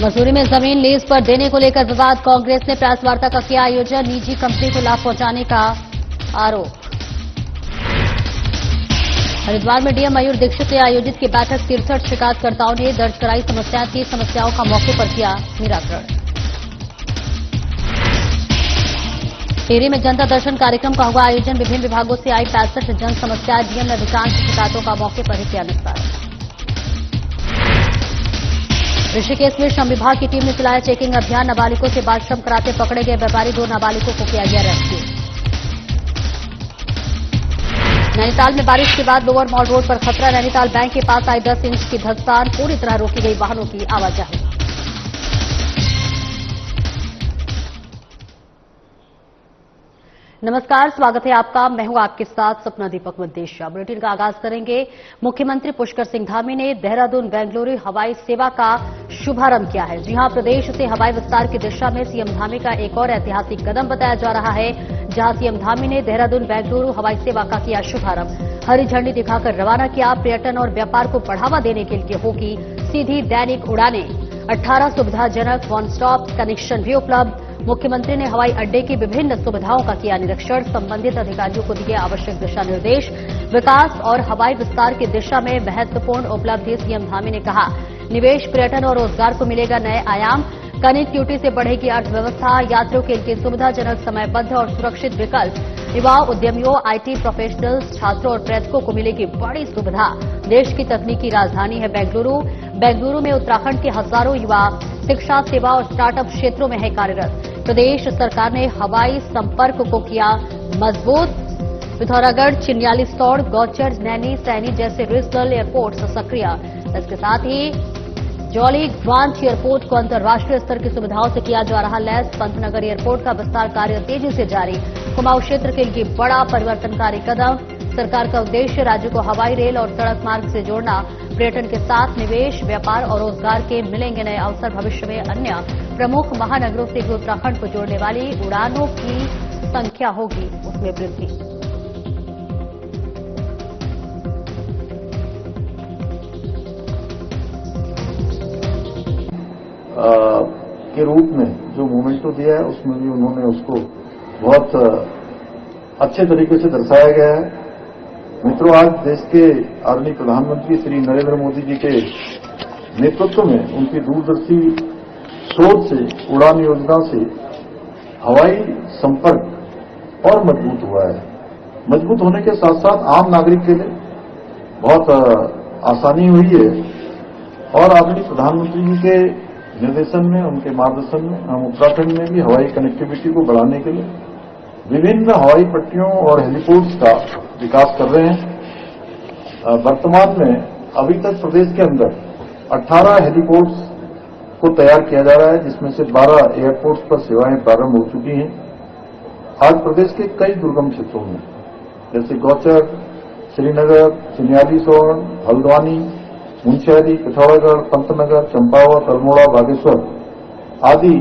मसूरी में जमीन लीज पर देने को लेकर विवाद। कांग्रेस ने प्रेस वार्ता का किया आयोजन। निजी कंपनी को लाभ पहुंचाने का आरोप। हरिद्वार में डीएम मयूर दीक्षित ने आयोजित की बैठक। 63 शिकायतकर्ताओं ने दर्ज कराई समस्याएं। 30 समस्याओं का मौके पर किया निराकरण। टिहरी में जनता दर्शन कार्यक्रम का हुआ आयोजन। विभिन्न विभागों से आई 65 जन समस्याएं। डीएम ने अधिकांश शिकायतों का मौके पर ही किया निस्तारण। ऋषिकेश में श्रम विभाग की टीम ने चलाया चेकिंग अभियान। नाबालिगों से बाल श्रम कराते पकड़े गए व्यापारी। 2 नाबालिगों को किया गया रेस्क्यू। नैनीताल में बारिश के बाद लोअर मॉल रोड पर खतरा। नैनीताल बैंक के पास आई 10 इंच की धसतान। पूरी तरह रोकी गई वाहनों की आवाजाही। नमस्कार, स्वागत है आपका। मैं हूं आपके साथ सपना दीपक मद्देशिया। बुलेटिन का आगाज करेंगे। मुख्यमंत्री पुष्कर सिंह धामी ने देहरादून बेंगलुरु हवाई सेवा का शुभारंभ किया है। जी हां, प्रदेश से हवाई विस्तार की दिशा में सीएम धामी का एक और ऐतिहासिक कदम बताया जा रहा है, जहां सीएम धामी ने देहरादून बेंगलुरु हवाई सेवा का किया शुभारंभ। हरी झंडी दिखाकर रवाना किया। पर्यटन और व्यापार को बढ़ावा देने के लिए होगी सीधी दैनिक उड़ानें। 18 सुविधाजनक वन स्टॉप कनेक्शन भी उपलब्ध। मुख्यमंत्री ने हवाई अड्डे की विभिन्न सुविधाओं का किया निरीक्षण। संबंधित अधिकारियों को दिए आवश्यक दिशा निर्देश। विकास और हवाई विस्तार की दिशा में महत्वपूर्ण उपलब्धि। सीएम धामी ने कहा, निवेश, पर्यटन और रोजगार को मिलेगा नए आयाम। कनेक्टिविटी से बढ़ेगी अर्थव्यवस्था। यात्रियों के लिए सुविधाजनक, समयबद्ध और सुरक्षित विकल्प। युवाओं, उद्यमियों, आईटी प्रोफेशनल्स, छात्रों और पर्यटकों को मिलेगी बड़ी सुविधा। देश की तकनीकी राजधानी है बेंगलुरु। बेंगलुरु में उत्तराखंड के हजारों युवा शिक्षा, सेवा और स्टार्टअप क्षेत्रों में है कार्यरत। प्रदेश सरकार ने हवाई संपर्क को किया मजबूत। पिथौरागढ़, चिन्यालीसौड़, गौचर, नैनी, सैनी जैसे रीजनल एयरपोर्ट सक्रिय। इसके साथ ही जौली ग्वांच एयरपोर्ट को अंतर्राष्ट्रीय स्तर की सुविधाओं से किया जा रहा लैस। पंतनगर एयरपोर्ट का विस्तार कार्य तेजी से जारी। कुमाऊं क्षेत्र के लिए बड़ा परिवर्तनकारी कदम। सरकार का उद्देश्य राज्य को हवाई, रेल और सड़क मार्ग से जोड़ना। पर्यटन के साथ निवेश, व्यापार और रोजगार के मिलेंगे नए अवसर। भविष्य में अन्य प्रमुख महानगरों से भी उत्तराखंड को जोड़ने वाली उड़ानों की संख्या होगी, उसमें वृद्धि। के रूप में जो मोमेंटो दिया है, उसमें भी उन्होंने उसको बहुत अच्छे तरीके से दर्शाया गया है। मित्रों, आज देश के आदरणीय प्रधानमंत्री श्री नरेंद्र मोदी जी के नेतृत्व में उनकी दूरदर्शी सोच से, उड़ान योजना से हवाई संपर्क और मजबूत हुआ है। मजबूत होने के साथ साथ आम नागरिक के लिए बहुत आसानी हुई है। और आदरणीय प्रधानमंत्री जी के निर्देशन में, उनके मार्गदर्शन में हम उत्तराखंड में भी हवाई कनेक्टिविटी को बढ़ाने के लिए विभिन्न हवाई पट्टियों और हेलीपोर्ट्स का विकास कर रहे हैं। वर्तमान में अभी तक प्रदेश के अंदर 18 हेलीपोर्ट्स को तैयार किया जा रहा है, जिसमें से 12 एयरपोर्ट्स पर सेवाएं प्रारंभ हो चुकी हैं। आज प्रदेश के कई दुर्गम क्षेत्रों में जैसे गौचर, श्रीनगर, चिन्यालीसौड़, हल्द्वानी, मुंशियारी, पिथौरागढ़, पंतनगर, चंपावत, अल्मोड़ा, बागेश्वर आदि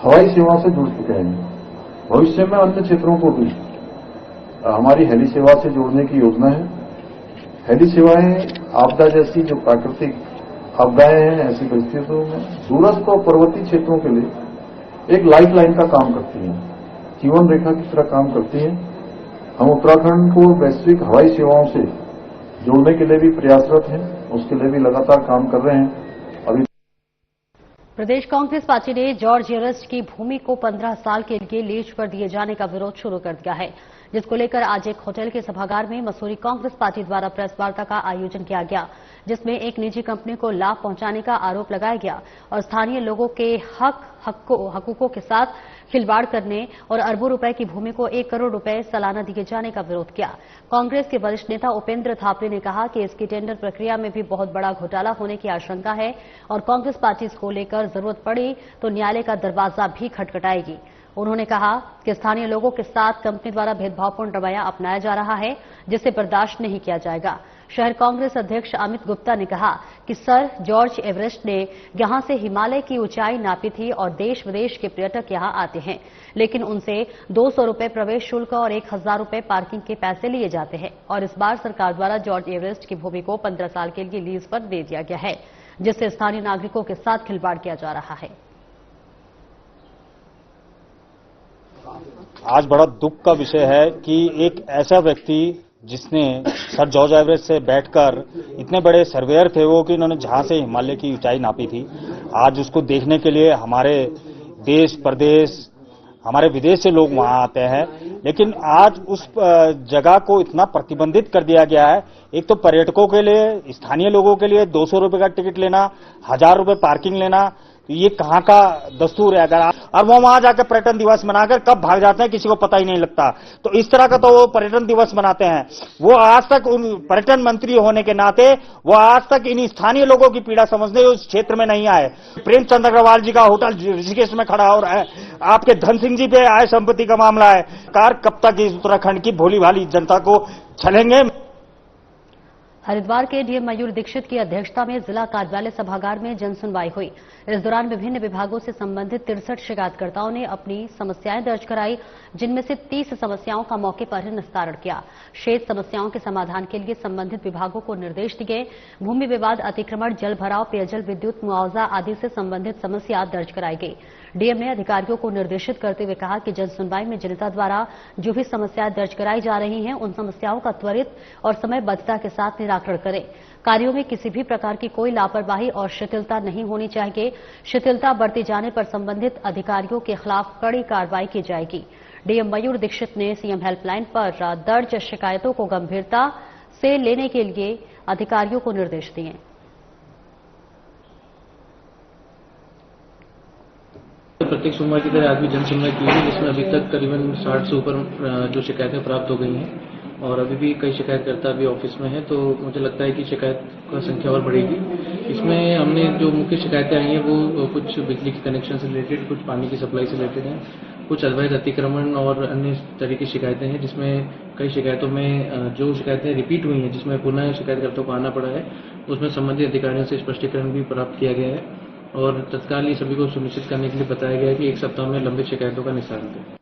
हवाई सेवा से जुड़ चुके हैं। भविष्य में अन्य क्षेत्रों को भी हमारी हेली सेवा से जोड़ने की योजना है। हेली सेवाएं आपदा जैसी जो प्राकृतिक आपदाएं हैं, ऐसी परिस्थितियों में दूरस्थ और पर्वतीय क्षेत्रों के लिए एक लाइफ लाइन का काम करती हैं, जीवन रेखा की तरह काम करती हैं। हम उत्तराखंड को वैश्विक हवाई सेवाओं से जोड़ने के लिए भी प्रयासरत हैं, उसके लिए भी लगातार काम कर रहे हैं। अभी प्रदेश कांग्रेस पार्टी ने जॉर्ज एवरेस्ट की भूमि को 15 साल के लिए लीज पर दिए जाने का विरोध शुरू कर दिया है, जिसको लेकर आज एक होटल के सभागार में मसूरी कांग्रेस पार्टी द्वारा प्रेस वार्ता का आयोजन किया गया, जिसमें एक निजी कंपनी को लाभ पहुंचाने का आरोप लगाया गया और स्थानीय लोगों के हकूकों के साथ खिलवाड़ करने और अरबों रुपए की भूमि को 1 करोड़ रुपए सालाना दिए जाने का विरोध किया। कांग्रेस के वरिष्ठ नेता उपेंद्र थापरे ने कहा कि इसकी टेंडर प्रक्रिया में भी बहुत बड़ा घोटाला होने की आशंका है और कांग्रेस पार्टी इसको लेकर जरूरत पड़ी तो न्यायालय का दरवाजा भी खटखटाएगी। उन्होंने कहा कि स्थानीय लोगों के साथ कंपनी द्वारा भेदभावपूर्ण रवैया अपनाया जा रहा है, जिसे बर्दाश्त नहीं किया जाएगा। शहर कांग्रेस अध्यक्ष अमित गुप्ता ने कहा कि सर जॉर्ज एवरेस्ट ने यहां से हिमालय की ऊंचाई नापी थी और देश विदेश के पर्यटक यहां आते हैं, लेकिन उनसे 200 रुपए प्रवेश शुल्क और 1000 रुपए पार्किंग के पैसे लिए जाते हैं और इस बार सरकार द्वारा जॉर्ज एवरेस्ट की भूमि को 15 साल के लिए लीज पर दे दिया गया है। जिससे स्थानीय नागरिकों के साथ खिलवाड़ किया जा रहा है। आज बड़ा दुख का विषय है कि एक ऐसा व्यक्ति जिसने सर जॉर्ज एवरेस्ट से बैठकर, इतने बड़े सर्वेयर थे वो कि उन्होंने जहां से हिमालय की ऊंचाई नापी थी, आज उसको देखने के लिए हमारे देश प्रदेश, हमारे विदेश से लोग वहां आते हैं। लेकिन आज उस जगह को इतना प्रतिबंधित कर दिया गया है। एक तो पर्यटकों के लिए, स्थानीय लोगों के लिए 200 रुपए का टिकट लेना, 1000 रुपए पार्किंग लेना, ये कहाँ का दस्तूर है? अगर और वो वहां जाकर पर्यटन दिवस मनाकर कब भाग जाते हैं किसी को पता ही नहीं लगता। तो इस तरह का तो वो पर्यटन दिवस मनाते हैं। वो आज तक उन पर्यटन मंत्री होने के नाते वो आज तक इन स्थानीय लोगों की पीड़ा समझने उस क्षेत्र में नहीं आए। प्रेमचंद अग्रवाल जी का होटल ऋषिकेश में खड़ा हो रहा है, आपके धन सिंह जी पे आय संपत्ति का मामला है। कार कब तक इस उत्तराखंड की भोली भाली जनता को छलेंगे? हरिद्वार के डीएम मयूर दीक्षित की अध्यक्षता में जिला कार्यालय सभागार में जनसुनवाई हुई। इस दौरान विभिन्न विभागों से संबंधित 63 शिकायतकर्ताओं ने अपनी समस्याएं दर्ज कराई, जिनमें से 30 समस्याओं का मौके पर ही निस्तारण किया। शेष समस्याओं के समाधान के लिए संबंधित विभागों को निर्देश दिए। भूमि विवाद, अतिक्रमण, जल भराव, पेयजल, विद्युत, मुआवजा आदि से संबंधित समस्या दर्ज कराई गई। डीएम ने अधिकारियों को निर्देशित करते हुए कहा कि जनसुनवाई में जनता द्वारा जो भी समस्याएं दर्ज कराई जा रही हैं, उन समस्याओं का त्वरित और समयबद्धता के साथ निराकरण करें। कार्यों में किसी भी प्रकार की कोई लापरवाही और शिथिलता नहीं होनी चाहिए। शिथिलता बरती जाने पर संबंधित अधिकारियों के खिलाफ कड़ी कार्रवाई की जाएगी। डीएम मयूर दीक्षित ने सीएम हेल्पलाइन पर दर्ज शिकायतों को गंभीरता से लेने के लिए अधिकारियों को निर्देश दिए। प्रत्येक सोमवार की तरह आज भी जन सुनवाई की है, जिसमें अभी तक करीबन 60 से ऊपर जो शिकायतें प्राप्त हो गई हैं और अभी भी कई शिकायतकर्ता अभी ऑफिस में हैं, तो मुझे लगता है कि शिकायत का संख्या और बढ़ेगी। इसमें हमने जो मुख्य शिकायतें आई हैं वो कुछ बिजली के कनेक्शन से रिलेटेड, कुछ पानी की सप्लाई से रिलेटेड हैं, कुछ अवैध अतिक्रमण और अन्य तरह की शिकायतें हैं, जिसमें कई शिकायतों में जो शिकायतें रिपीट हुई हैं, जिसमें पुनः शिकायतकर्ताओं को आना पड़ा है, उसमें संबंधित अधिकारियों से स्पष्टीकरण भी प्राप्त किया गया है और तत्काल ये सभी को सुनिश्चित करने के लिए बताया गया है कि 1 सप्ताह में लंबित शिकायतों का निस्तारण करें।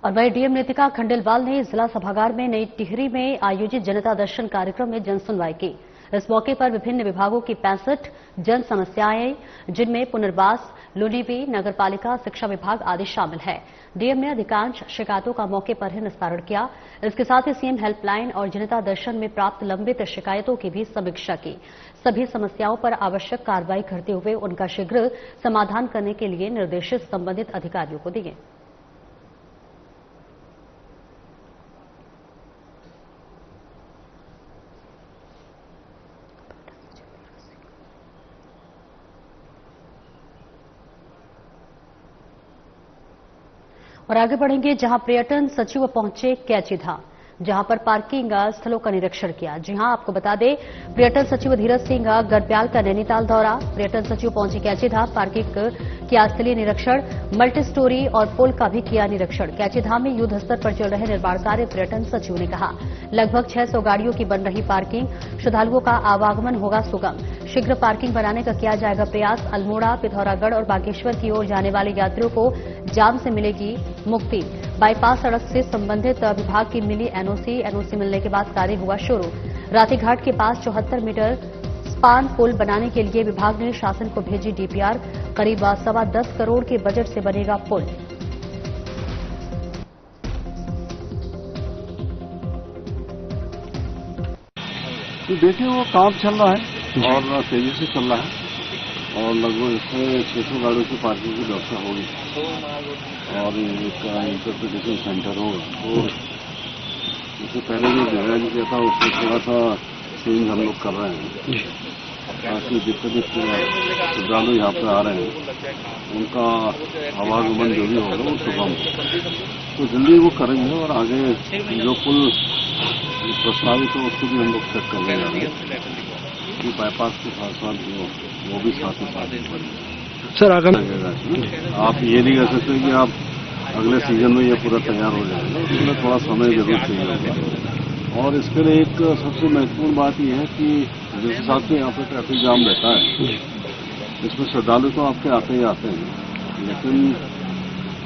और वहीं डीएम नितिका खंडेलवाल ने जिला सभागार में नई टिहरी में आयोजित जनता दर्शन कार्यक्रम में जनसुनवाई की। इस मौके पर विभिन्न विभागों की 65 जन समस्याएं, जिनमें पुनर्वास, लुनीवी, नगरपालिका, शिक्षा विभाग आदि शामिल है। डीएम ने अधिकांश शिकायतों का मौके पर ही निस्तारण किया। इसके साथ ही सीएम हेल्पलाइन और जनता दर्शन में प्राप्त लंबित शिकायतों की भी समीक्षा की। सभी समस्याओं पर आवश्यक कार्रवाई करते हुए उनका शीघ्र समाधान करने के लिए निर्देश संबंधित अधिकारियों को दिए। और आगे बढ़ेंगे, जहां पर्यटन सचिव पहुंचे कैचीधाम, जहां पर पार्किंग स्थलों का निरीक्षण किया। जी हां, आपको बता दें, पर्यटन सचिव धीरज सिंह गढ़पाल का नैनीताल दौरा। पर्यटन सचिव पहुंचे कैचीधाम, पार्किंग किया स्थलीय निरीक्षण, मल्टी स्टोरी और पुल का भी किया निरीक्षण। कैचीधाम में युद्ध स्तर पर चल रहे निर्माण कार्य, पर्यटन सचिव ने कहा। लगभग 600 गाड़ियों की बन रही पार्किंग, श्रद्धालुओं का आवागमन होगा सुगम। शीघ्र पार्किंग बनाने का किया जाएगा प्रयास। अल्मोड़ा, पिथौरागढ़ और बागेश्वर की ओर जाने वाले यात्रियों को जाम से मिलेगी मुक्ति। बाईपास सड़क से संबंधित विभाग की मिली एनओसी मिलने के बाद कार्य हुआ शुरू। रातीघाट के पास 74 मीटर स्पान पुल बनाने के लिए विभाग ने शासन को भेजी डीपीआर। करीब 10.25 करोड़ के बजट से बनेगा पुल। तो देखिए, वो काम चल रहा है और तेजी से चल रहा है और लगभग इसमें 600 गाड़ियों की पार्किंग की व्यवस्था होगी और एक इंटरप्रिटेशन सेंटर होगा। तो इससे पहले जो जगह जी किया था उससे थोड़ा सा चेंज हम लोग कर रहे हैं, ताकि जितने भी श्रद्धालु यहाँ पे आ रहे हैं उनका आवागमन जो भी होगा वो सुगम हो। तो जल्दी वो करेंगे और आगे जो पुल प्रस्तावित है उसको भी हम लोग चेक करने जा रहे हैं कि बाईपास के साथ साथ वो भी साथ ही साथ सर आगे आप ये नहीं कह सकते कि आप अगले सीजन में ये पूरा तैयार हो जाएगा, उसमें थोड़ा समय जरूर चाहिए होगा। और इसके लिए एक सबसे महत्वपूर्ण बात यह है कि जिस हिसाब से यहाँ पे ट्रैफिक जाम रहता है, इसमें श्रद्धालु तो आपके आते ही आते हैं, लेकिन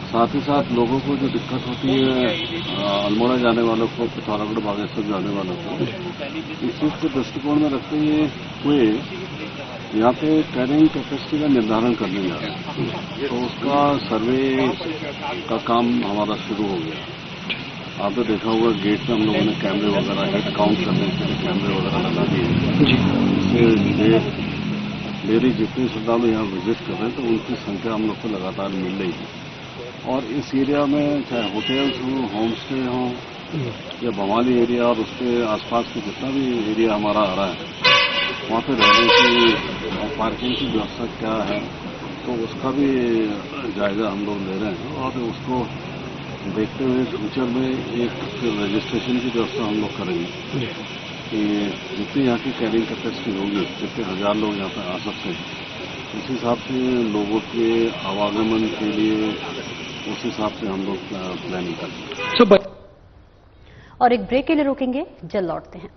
साथ ही साथ लोगों को जो दिक्कत होती है अल्मोड़ा जाने वालों को, पिथौरागढ़ बागेश्वर जाने वालों को, इस चीज को दृष्टिकोण में रखते हुए यहाँ पे कैरिंग कैपेसिटी का निर्धारण करने जा रहे हैं, तो उसका सर्वे का काम हमारा शुरू हो गया। आपने देखा होगा गेट पे हम लोगों ने कैमरे वगैरह हेड काउंट करने के लिए कैमरे वगैरह लगा दिए। इससे मेरी जितने श्रद्धालु यहाँ विजिट कर रहे हैं तो उनकी संख्या हम लोग को लगातार मिल रही है। और इस एरिया में चाहे होटल्स हों, होम स्टे हों या बवाली एरिया और उसके आसपास के जितना भी एरिया हमारा आ रहा है, वहाँ पे रहने की और पार्किंग की व्यवस्था क्या है, तो उसका भी जायजा हम लोग ले रहे हैं। और उसको देखते हुए फ्यूचर में एक रजिस्ट्रेशन की व्यवस्था हम लोग करेंगे कि जितनी यहाँ की कैरिंग कैपेसिटी होगी, जितने 1000 लोग यहाँ पर आ सकते हैं, उस हिसाब से लोगों के आवागमन के लिए उस हिसाब से हम लोग प्लानिंग करेंगे। और एक ब्रेक के लिए रुकेंगे, जल्द लौटते हैं।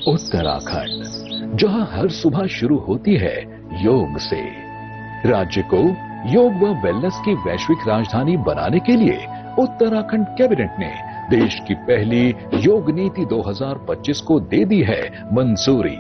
उत्तराखंड, जहां हर सुबह शुरू होती है योग से। राज्य को योग व वेलनेस की वैश्विक राजधानी बनाने के लिए उत्तराखंड कैबिनेट ने देश की पहली योग नीति 2025 को दे दी है मंजूरी।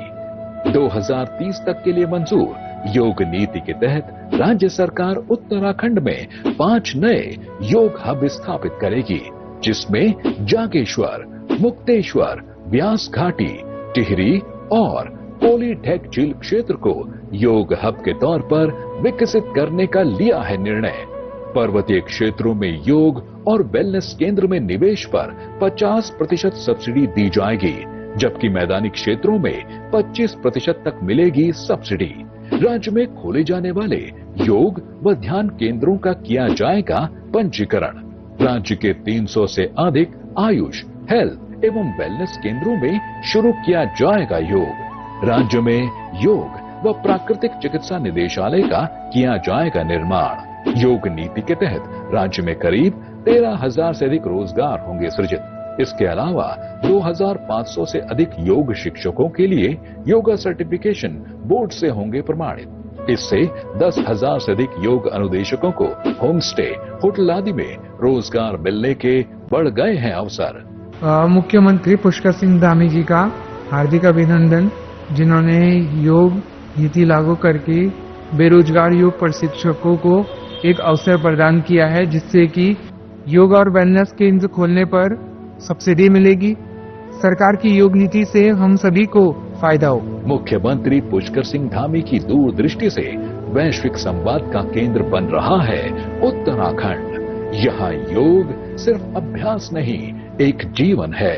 2030 तक के लिए मंजूर योग नीति के तहत राज्य सरकार उत्तराखंड में 5 नए योग हब स्थापित करेगी, जिसमें जागेश्वर, मुक्तेश्वर, व्यास घाटी, टिहरी और पोलीढेक झील क्षेत्र को योग हब के तौर पर विकसित करने का लिया है निर्णय। पर्वतीय क्षेत्रों में योग और वेलनेस केंद्र में निवेश पर 50% सब्सिडी दी जाएगी, जबकि मैदानी क्षेत्रों में 25% तक मिलेगी सब्सिडी। राज्य में खोले जाने वाले योग व ध्यान केंद्रों का किया जाएगा पंजीकरण। राज्य के 300 से अधिक आयुष, हेल्थ एवं वेलनेस केंद्रों में शुरू किया जाएगा योग। राज्य में योग व प्राकृतिक चिकित्सा निदेशालय का किया जाएगा निर्माण। योग नीति के तहत राज्य में करीब 13,000 से अधिक रोजगार होंगे सृजित। इसके अलावा 2,500 से अधिक योग शिक्षकों के लिए योगा सर्टिफिकेशन बोर्ड से होंगे प्रमाणित। इससे 10,000 से अधिक योग अनुदेशकों को होम स्टे, होटल आदि में रोजगार मिलने के बढ़ गए हैं अवसर। मुख्यमंत्री पुष्कर सिंह धामी जी का हार्दिक अभिनंदन, जिन्होंने योग नीति लागू करके बेरोजगार योग प्रशिक्षकों को एक अवसर प्रदान किया है, जिससे कि योग और वेलनेस केंद्र खोलने पर सब्सिडी मिलेगी। सरकार की योग नीति से हम सभी को फायदा हो। मुख्यमंत्री पुष्कर सिंह धामी की दूरदृष्टि से वैश्विक संवाद का केंद्र बन रहा है उत्तराखंड। यहाँ योग सिर्फ अभ्यास नहीं, एक जीवन है।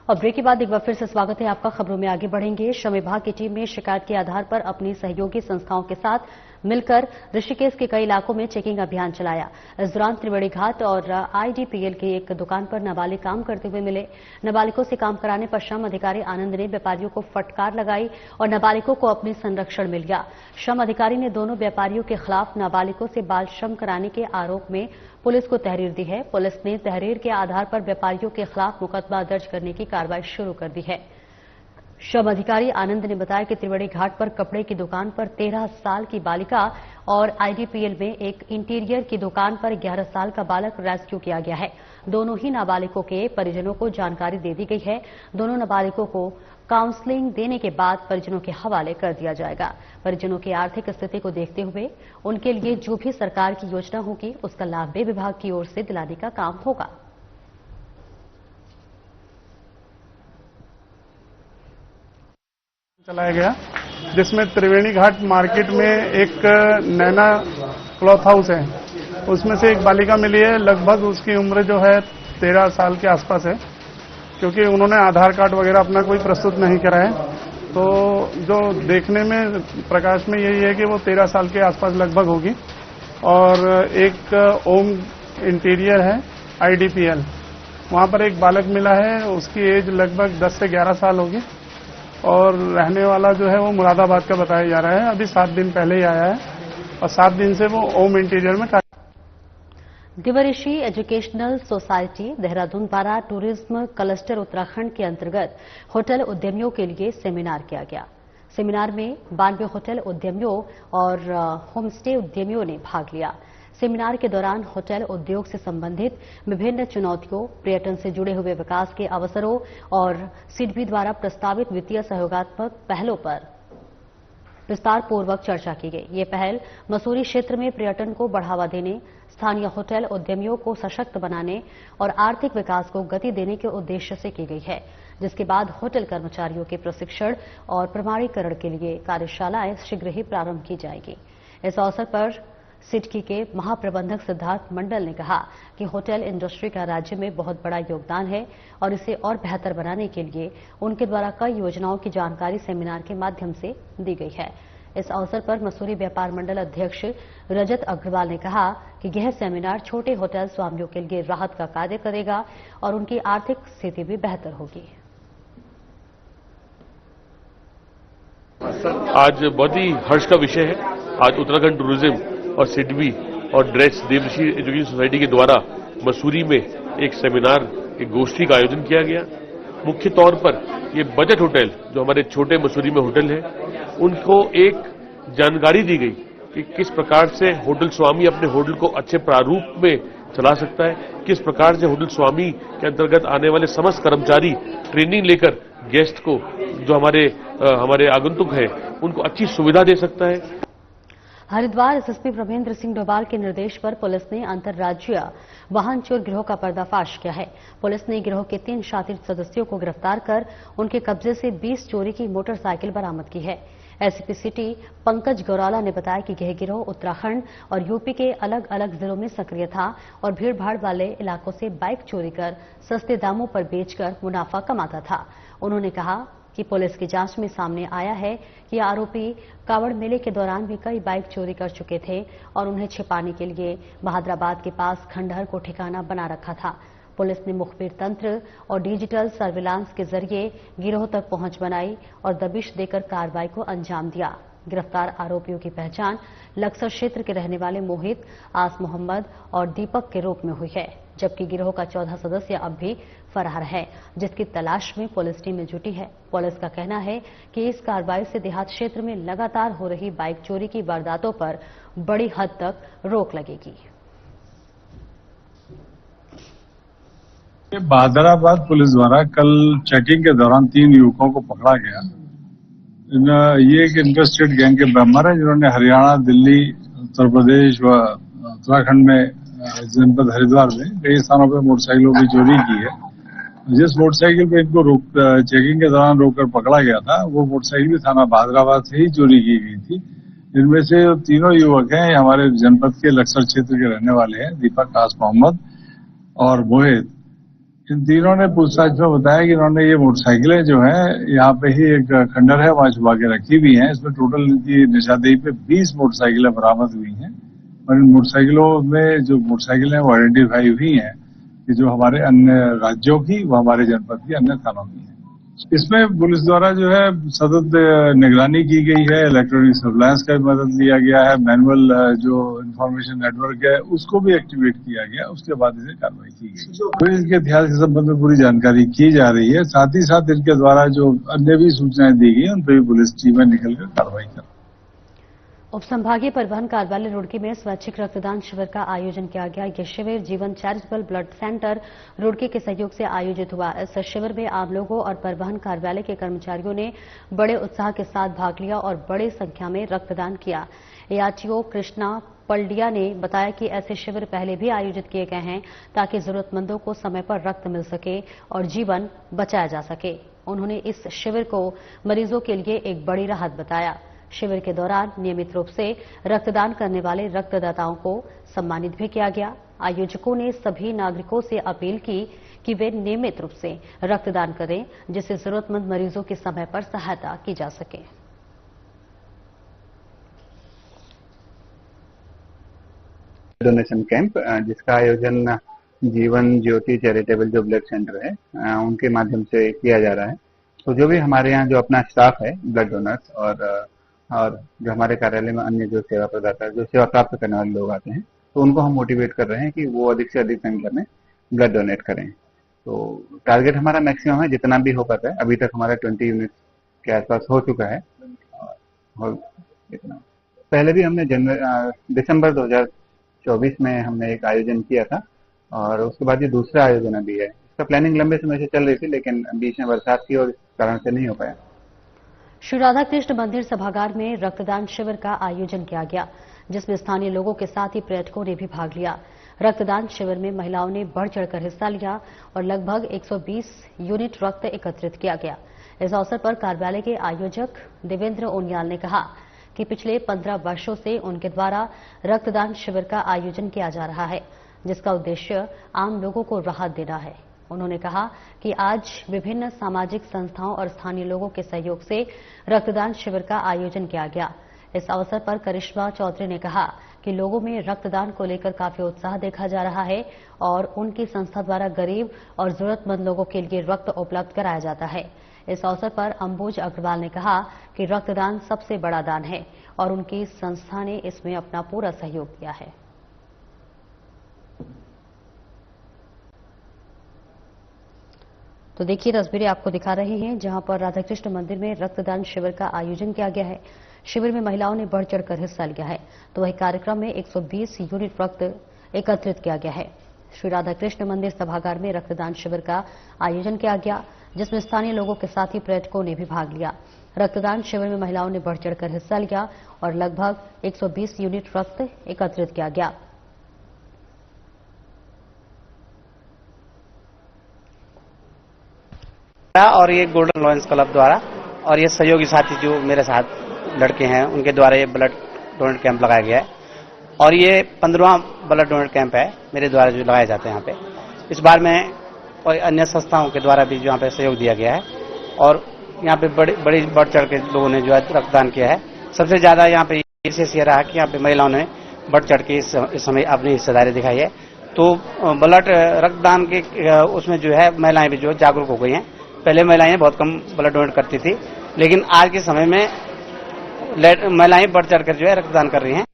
और ब्रेक के बाद एक बार फिर से स्वागत है आपका। खबरों में आगे बढ़ेंगे। श्रम विभाग की टीम ने शिकायत के आधार पर अपनी सहयोगी संस्थाओं के साथ मिलकर ऋषिकेश के कई इलाकों में चेकिंग अभियान चलाया। इस दौरान त्रिवेणी घाट और आईडीपीएल की एक दुकान पर नाबालिग काम करते हुए मिले। नाबालिगों से काम कराने पर श्रम अधिकारी आनंद ने व्यापारियों को फटकार लगाई और नाबालिगों को अपने संरक्षण में लिया। श्रम अधिकारी ने दोनों व्यापारियों के खिलाफ नाबालिगों से बाल श्रम कराने के आरोप में पुलिस को तहरीर दी है। पुलिस ने तहरीर के आधार पर व्यापारियों के खिलाफ मुकदमा दर्ज करने की कार्रवाई शुरू कर दी है। श्रम अधिकारी आनंद ने बताया कि त्रिवेणी घाट पर कपड़े की दुकान पर 13 साल की बालिका और आईडीपीएल में एक इंटीरियर की दुकान पर 11 साल का बालक रेस्क्यू किया गया है। दोनों ही नाबालिगों के परिजनों को जानकारी दे दी गई है। दोनों नाबालिगों को काउंसलिंग देने के बाद परिजनों के हवाले कर दिया जाएगा। परिजनों की आर्थिक स्थिति को देखते हुए उनके लिए जो भी सरकार की योजना होगी उसका लाभ वे विभाग की ओर से दिलाने का काम होगा। चलाया गया, जिसमें त्रिवेणी घाट मार्केट में एक नैना क्लॉथ हाउस है, उसमें से एक बालिका मिली है। लगभग उसकी उम्र जो है 13 साल के आसपास है, क्योंकि उन्होंने आधार कार्ड वगैरह अपना कोई प्रस्तुत नहीं करा है। तो जो देखने में प्रकाश में यही है कि वो 13 साल के आसपास लगभग होगी। और एक ओम इंटीरियर है आईडीपीएल, वहाँ पर एक बालक मिला है, उसकी एज लगभग 10 से 11 साल होगी और रहने वाला जो है वो मुरादाबाद का बताया जा रहा है। अभी 7 दिन पहले ही आया है और 7 दिन से वो ओम इंटीरियर में गिवऋषि एजुकेशनल सोसाइटी देहरादून द्वारा टूरिज्म क्लस्टर उत्तराखंड के अंतर्गत होटल उद्यमियों के लिए सेमिनार किया गया। सेमिनार में 92 होटल उद्यमियों और होमस्टे उद्यमियों ने भाग लिया। सेमिनार के दौरान होटल उद्योग से संबंधित विभिन्न चुनौतियों, पर्यटन से जुड़े हुए विकास के अवसरों और सिडबी द्वारा प्रस्तावित वित्तीय सहयोगात्मक पहलों पर विस्तार पूर्वक चर्चा की गई। ये पहल मसूरी क्षेत्र में पर्यटन को बढ़ावा देने, स्थानीय होटल उद्यमियों को सशक्त बनाने और आर्थिक विकास को गति देने के उद्देश्य से की गई है, जिसके बाद होटल कर्मचारियों के प्रशिक्षण और प्रमाणीकरण के लिए कार्यशालाएं शीघ्र ही प्रारंभ की जाएगी। इस अवसर पर सिडकी के महाप्रबंधक सिद्धार्थ मंडल ने कहा कि होटल इंडस्ट्री का राज्य में बहुत बड़ा योगदान है और इसे और बेहतर बनाने के लिए उनके द्वारा कई योजनाओं की जानकारी सेमिनार के माध्यम से दी गई है। इस अवसर पर मसूरी व्यापार मंडल अध्यक्ष रजत अग्रवाल ने कहा कि यह सेमिनार छोटे होटल स्वामियों के लिए राहत का कार्य करेगा और उनकी आर्थिक स्थिति भी बेहतर होगी। आज बहुत ही हर्ष का विषय है। आज उत्तराखंड टूरिज्म और सिडबी और ड्रेस देवऋषि एजुकेशन सोसाइटी के द्वारा मसूरी में एक सेमिनार, एक गोष्ठी का आयोजन किया गया। मुख्य तौर पर ये बजट होटल जो हमारे छोटे मसूरी में होटल है, उनको एक जानकारी दी गई कि किस प्रकार से होटल स्वामी अपने होटल को अच्छे प्रारूप में चला सकता है, किस प्रकार से होटल स्वामी के अंतर्गत आने वाले समस्त कर्मचारी ट्रेनिंग लेकर गेस्ट को, जो हमारे आगंतुक हैं, उनको अच्छी सुविधा दे सकता है। हरिद्वार एसएसपी प्रभेंद्र सिंह डोभाल के निर्देश पर पुलिस ने अंतर्राज्यीय वाहन चोर गिरोह का पर्दाफाश किया है। पुलिस ने गिरोह के 3 शातिर सदस्यों को गिरफ्तार कर उनके कब्जे से 20 चोरी की मोटरसाइकिल बरामद की है। एसपी सिटी पंकज गौराला ने बताया कि यह गिरोह उत्तराखंड और यूपी के अलग अलग जिलों में सक्रिय था और भीड़भाड़ वाले इलाकों से बाइक चोरी कर सस्ते दामों पर बेचकर मुनाफा कमाता था। उन्होंने कहा कि पुलिस की जांच में सामने आया है कि आरोपी कावड़ मेले के दौरान भी कई बाइक चोरी कर चुके थे और उन्हें छिपाने के लिए बहादुराबाद के पास खंडहर को ठिकाना बना रखा था। पुलिस ने मुखबिर तंत्र और डिजिटल सर्विलांस के जरिए गिरोह तक पहुंच बनाई और दबिश देकर कार्रवाई को अंजाम दिया। गिरफ्तार आरोपियों की पहचान लक्सर क्षेत्र के रहने वाले मोहित, आस मोहम्मद और दीपक के रूप में हुई है, जबकि गिरोह का 14 सदस्य अब भी फरार है, जिसकी तलाश में पुलिस टीमें जुटी है। पुलिस का कहना है कि इस कार्रवाई से देहात क्षेत्र में लगातार हो रही बाइक चोरी की वारदातों पर बड़ी हद तक रोक लगेगी। बहादुराबाद पुलिस द्वारा कल चेकिंग के दौरान 3 युवकों को पकड़ा गया। ये एक इंटरस्टेट गैंग के मेंबर है, जिन्होंने हरियाणा, दिल्ली, उत्तर प्रदेश व उत्तराखंड में जनपद हरिद्वार में कई स्थानों पर मोटरसाइकिलों की चोरी की है। जिस मोटरसाइकिल पे इनको चेकिंग के दौरान रोककर पकड़ा गया था, वो मोटरसाइकिल भी थाना बहादुराबाद से ही चोरी की गई थी। इनमें से तीनों युवक हैं, हमारे जनपद के लक्सर क्षेत्र के रहने वाले हैं, दीपक, आस मोहम्मद और मोहित। इन तीनों ने पूछताछ में बताया कि इन्होंने ये मोटरसाइकिलें जो है यहाँ पे ही एक खंडर है, वहां छुपा के रखी हुई हैं। इसमें टोटल इनकी निशानदेही पे 20 मोटरसाइकिलें बरामद हुई हैं और इन मोटरसाइकिलों में जो मोटरसाइकिलें वो आइडेंटिफाई हुई हैं कि जो हमारे अन्य राज्यों की, वो हमारे जनपद की अन्य थानों की है। इसमें पुलिस द्वारा जो है सतत निगरानी की गई है, इलेक्ट्रॉनिक सर्विलांस का भी मदद लिया गया है, मैनुअल जो इंफॉर्मेशन नेटवर्क है उसको भी एक्टिवेट किया गया, उसके बाद इसे कार्रवाई की गई। तो इनके इतिहास के संबंध में पूरी जानकारी की जा रही है। साथ ही साथ इनके द्वारा जो अन्य भी सूचनाएं दी गई उन पर भी पुलिस टीमें निकलकर कार्रवाई कर। उप संभागीय परिवहन कार्यालय रुड़की में स्वैच्छिक रक्तदान शिविर का आयोजन किया गया। यह शिविर जीवन चैरिटेबल ब्लड सेंटर रुड़की के सहयोग से आयोजित हुआ। इस शिविर में आम लोगों और परिवहन कार्यालय के कर्मचारियों ने बड़े उत्साह के साथ भाग लिया और बड़ी संख्या में रक्तदान किया। एआरटीओ कृष्णा पलडिया ने बताया कि ऐसे शिविर पहले भी आयोजित किए गए हैं ताकि जरूरतमंदों को समय पर रक्त मिल सके और जीवन बचाया जा सके। उन्होंने इस शिविर को मरीजों के लिए एक बड़ी राहत बताया। शिविर के दौरान नियमित रूप से रक्तदान करने वाले रक्तदाताओं को सम्मानित भी किया गया। आयोजकों ने सभी नागरिकों से अपील की कि वे नियमित रूप से रक्तदान करें, जिससे जरूरतमंद मरीजों की समय पर सहायता की जा सके। डोनेशन कैंप जिसका आयोजन जीवन ज्योति चैरिटेबल जो ब्लड सेंटर है उनके माध्यम से किया जा रहा है। तो जो भी हमारे यहाँ जो अपना स्टाफ है ब्लड डोनर्स और जो हमारे कार्यालय में अन्य जो सेवा प्रदाता जो सेवा प्राप्त करने वाले लोग आते हैं, तो उनको हम मोटिवेट कर रहे हैं कि वो अधिक से अधिक संख्या में ब्लड डोनेट करें। तो टारगेट हमारा मैक्सिमम है, जितना भी हो पाता है। अभी तक हमारा 20 यूनिट के आसपास हो चुका है। और इतना पहले भी हमने दिसंबर 2024 में हमने एक आयोजन किया था और उसके बाद ये दूसरा आयोजन अभी है। इसका प्लानिंग लंबे समय से चल रही थी, लेकिन बीच में बरसात की और इस कारण से नहीं हो पाया। श्री राधा कृष्ण मंदिर सभागार में रक्तदान शिविर का आयोजन किया गया, जिसमें स्थानीय लोगों के साथ ही पर्यटकों ने भी भाग लिया। रक्तदान शिविर में महिलाओं ने बढ़ चढ़कर हिस्सा लिया और लगभग 120 यूनिट रक्त एकत्रित किया गया। इस अवसर पर कार्यालय के आयोजक देवेंद्र उनियाल ने कहा कि पिछले 15 वर्षों से उनके द्वारा रक्तदान शिविर का आयोजन किया जा रहा है, जिसका उद्देश्य आम लोगों को राहत देना है। उन्होंने कहा कि आज विभिन्न सामाजिक संस्थाओं और स्थानीय लोगों के सहयोग से रक्तदान शिविर का आयोजन किया गया। इस अवसर पर करिश्मा चौधरी ने कहा कि लोगों में रक्तदान को लेकर काफी उत्साह देखा जा रहा है और उनकी संस्था द्वारा गरीब और जरूरतमंद लोगों के लिए रक्त उपलब्ध कराया जाता है। इस अवसर पर अंबुज अग्रवाल ने कहा कि रक्तदान सबसे बड़ा दान है और उनकी संस्था ने इसमें अपना पूरा सहयोग दिया है। तो देखिए तस्वीरें आपको दिखा रहे हैं जहां पर राधाकृष्ण मंदिर में रक्तदान शिविर का आयोजन किया गया है। शिविर में महिलाओं ने बढ़ चढ़कर हिस्सा लिया है, तो वही कार्यक्रम में 120 यूनिट रक्त एकत्रित किया गया है। श्री राधाकृष्ण मंदिर सभागार में रक्तदान शिविर का आयोजन किया गया, जिसमें स्थानीय लोगों के साथ ही पर्यटकों ने भी भाग लिया। रक्तदान शिविर में महिलाओं ने बढ़ चढ़कर हिस्सा लिया और लगभग 120 यूनिट रक्त एकत्रित किया गया। और ये गोल्डन लॉयंस क्लब द्वारा और ये सहयोगी साथी जो मेरे साथ लड़के हैं उनके द्वारा ये ब्लड डोनेट कैंप लगाया गया है और ये 15वां ब्लड डोनेट कैंप है मेरे द्वारा जो लगाए जाते हैं यहाँ पे। इस बार में और अन्य संस्थाओं के द्वारा भी जो यहाँ पे सहयोग दिया गया है और यहाँ पे बड़ी बढ़ चढ़ के लोगों ने जो है रक्तदान किया है। सबसे ज्यादा यहाँ पे विशेष ये रहा कि यहाँ पे महिलाओं ने बढ़ चढ़ के इस समय अपनी हिस्सेदारी दिखाई है। तो ब्लड रक्तदान के उसमें जो है महिलाएं भी जो जागरूक हो गई हैं। पहले महिलाएं बहुत कम ब्लड डोनेट करती थी, लेकिन आज के समय में महिलाएं बढ़ चढ़कर जो है रक्तदान कर रही हैं।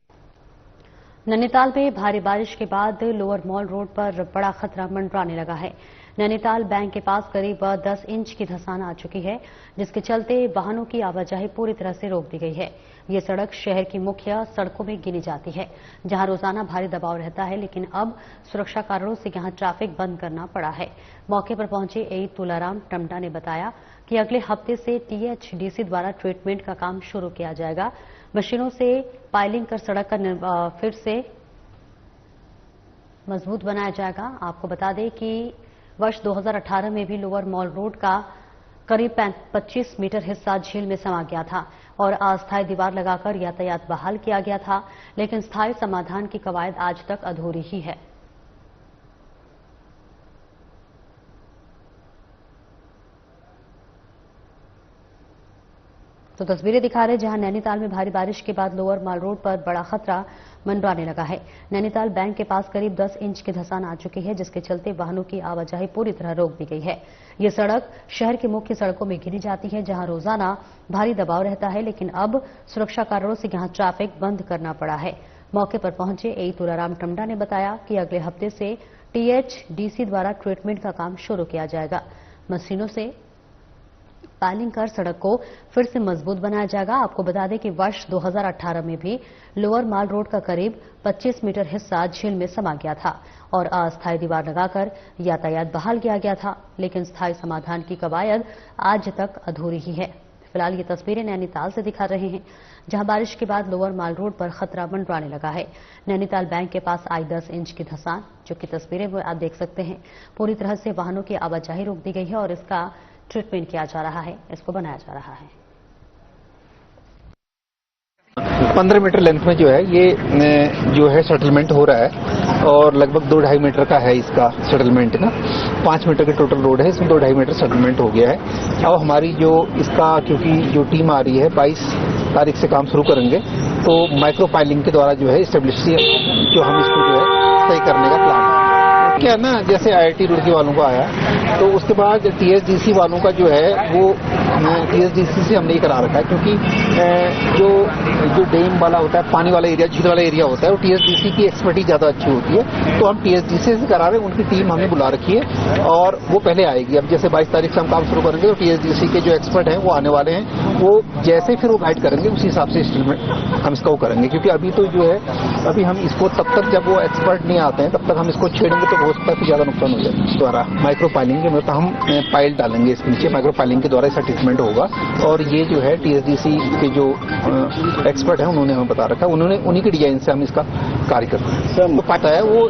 नैनीताल में भारी बारिश के बाद लोअर मॉल रोड पर बड़ा खतरा मंडराने लगा है। नैनीताल बैंक के पास करीब 10 इंच की धंसान आ चुकी है, जिसके चलते वाहनों की आवाजाही पूरी तरह से रोक दी गई है। ये सड़क शहर की मुख्य सड़कों में गिनी जाती है, जहां रोजाना भारी दबाव रहता है, लेकिन अब सुरक्षा कारणों से यहां ट्रैफिक बंद करना पड़ा है। मौके पर पहुंचे एई तुलाराम टमटा ने बताया कि अगले हफ्ते से THDC द्वारा ट्रीटमेंट का काम शुरू किया जाएगा। मशीनों से पाइलिंग कर सड़क का फिर से मजबूत बनाया जाएगा। आपको बता दें कि वर्ष 2018 में भी लोअर मॉल रोड का करीब 25 मीटर हिस्सा झील में समा गया था और अस्थायी दीवार लगाकर यातायात बहाल किया गया था, लेकिन स्थायी समाधान की कवायद आज तक अधूरी ही है। तो तस्वीरें दिखा रहे जहां नैनीताल में भारी बारिश के बाद लोअर मॉल रोड पर बड़ा खतरा मंडराने लगा है। नैनीताल बैंक के पास करीब 10 इंच की धंसान आ चुकी है, जिसके चलते वाहनों की आवाजाही पूरी तरह रोक दी गई है। ये सड़क शहर की मुख्य सड़कों में गिनी जाती है, जहां रोजाना भारी दबाव रहता है, लेकिन अब सुरक्षा कारणों से यहां ट्रैफिक बंद करना पड़ा है। मौके पर पहुंचे एई तुलाराम टमटा ने बताया कि अगले हफ्ते से THDC द्वारा ट्रीटमेंट का काम शुरू किया जाएगा। मशीनों से पाइलिंग कर सड़क को फिर से मजबूत बनाया जाएगा। आपको बता दें कि वर्ष 2018 में भी लोअर मॉल रोड का करीब 25 मीटर हिस्सा झील में समा गया था और अस्थायी दीवार लगाकर यातायात बहाल किया गया था, लेकिन स्थायी समाधान की कवायद आज तक अधूरी ही है। फिलहाल ये तस्वीरें नैनीताल से दिखा रहे हैं, जहां बारिश के बाद लोअर मॉल रोड पर खतरा मंडराने लगा है। नैनीताल बैंक के पास आई 10 इंच की धंसान, जो कि तस्वीरें में आप देख सकते हैं, पूरी तरह से वाहनों की आवाजाही रोक दी गई है और इसका ट्रीटमेंट किया जा रहा है, इसको बनाया जा रहा है। 15 मीटर लेंथ में जो है ये जो है सेटलमेंट हो रहा है और लगभग 2-2.5 मीटर का है इसका सेटलमेंट ना। 5 मीटर के टोटल रोड है, इसमें 2-2.5 मीटर सेटलमेंट हो गया है। अब हमारी जो इसका क्योंकि जो टीम आ रही है 22 तारीख से काम शुरू करेंगे, तो माइक्रो पाइलिंग के द्वारा जो है स्टेबिलिटी जो हम इसको जो है सही करने का प्लान है। क्या ना, जैसे IIT रुड़की वालों का आया तो उसके बाद TSDC वालों का जो है वो TSDC से हमने ही करा रखा है, क्योंकि जो डैम वाला होता है, पानी वाला एरिया, झील वाला एरिया होता है, वो TSDC की एक्सपर्टीज ज्यादा अच्छी होती है, तो हम TSDC से करा रहे हैं। उनकी टीम हमने बुला रखी है और वो पहले आएगी। अब जैसे 22 तारीख से हम काम शुरू करेंगे तो TSDC के जो एक्सपर्ट हैं वो आने वाले हैं, वो जैसे फिर वो गाइड करेंगे उसी हिसाब से हम इसको करेंगे। क्योंकि अभी तो जो है, अभी हम इसको तब तक जब वो एक्सपर्ट नहीं आते हैं तब तक हम इसको छेड़ेंगे तो हो सकता है कि ज्यादा नुकसान हो जाए। इस द्वारा माइक्रो पाइलिंग के मतलब हम पाइल डालेंगे इसके नीचे, माइक्रो पाइलिंग के द्वारा इसका ट्रीटमेंट होगा। और ये जो है TSDC के जो एक्सपर्ट हैं उन्होंने हमें बता रखा है, उन्हीं के डिजाइन से हम इसका कार्य करते हैं। तो पता है वो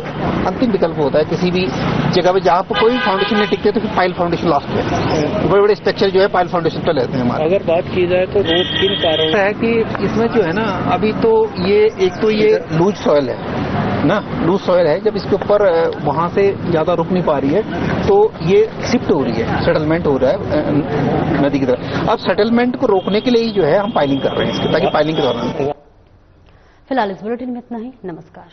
अंतिम विकल्प होता है किसी भी जगह पे जहाँ पर कोई फाउंडेशन नहीं टिकते तो फिर पाइल फाउंडेशन लास्ट में, बड़े बड़े स्ट्रक्चर जो है पाइल फाउंडेशन पर लेते हैं हमारे। अगर बात की जाए तो रोड किन कारणों है कि इसमें जो है ना, अभी तो ये एक तो ये लूज सॉइल है ना, लूज सॉइल है, जब इसके ऊपर वहां से ज्यादा रुक नहीं पा रही है तो ये शिफ्ट हो रही है, सेटलमेंट हो रहा है नदी की तरफ। अब सेटलमेंट को रोकने के लिए ही जो है हम पाइलिंग कर रहे हैं इसके, ताकि पाइलिंग के दौरान। फिलहाल इस बुलेटिन में इतना ही। नमस्कार।